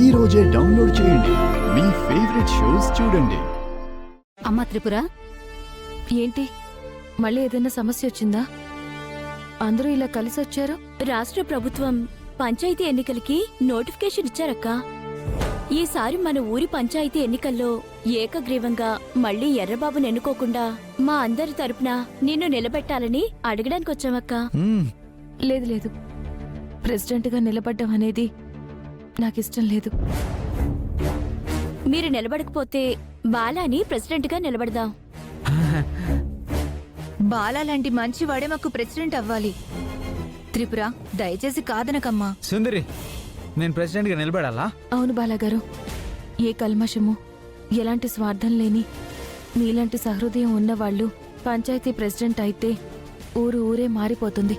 ఈ రోజే డౌన్లోడ్ చేయండి. మీ ఫేవరెట్ షోస్ చూడండి. అమ్మా త్రిపుర, ఏంటి మళ్ళీ ఏదైనా సమస్య వచ్చిందా? అందరూ ఇలా కలిసి వచ్చారు. రాష్ట్ర ప్రభుత్వం పంచాయతీ ఎన్నికలకి నోటిఫికేషన్ ఇచ్చారక్క. ఈసారి మన ఊరి పంచాయతీ ఎన్నికల్లో ఏకగ్రీవంగా మళ్ళీ ఎర్రబాబుని ఎన్నుకోకుండా మా అందరి తరపున నిన్ను నిలబెట్టాలని అడగడానికి వచ్చామక్క. లేదు లేదు, ప్రెసిడెంట్గా నిలబడ్డం అనేది నాకిష్టం లేదు. మీరు నిలబడకపోతే బాలాని ప్రెసిడెంట్గా నిలబడదాం. బాలా లాంటి మంచివాడే మాకు ప్రెసిడెంట్ అవ్వాలి. త్రిపుర, దయచేసి కాదనకమ్మా. సుందరి, నేను ప్రెసిడెంట్గా నిలబడాలా? అవును బాలాగారు, ఏ కల్మషము ఎలాంటి స్వార్థం లేని మీలాంటి సహృదయం ఉన్నవాళ్లు పంచాయతీ ప్రెసిడెంట్ అయితే ఊరు ఊరే మారిపోతుంది.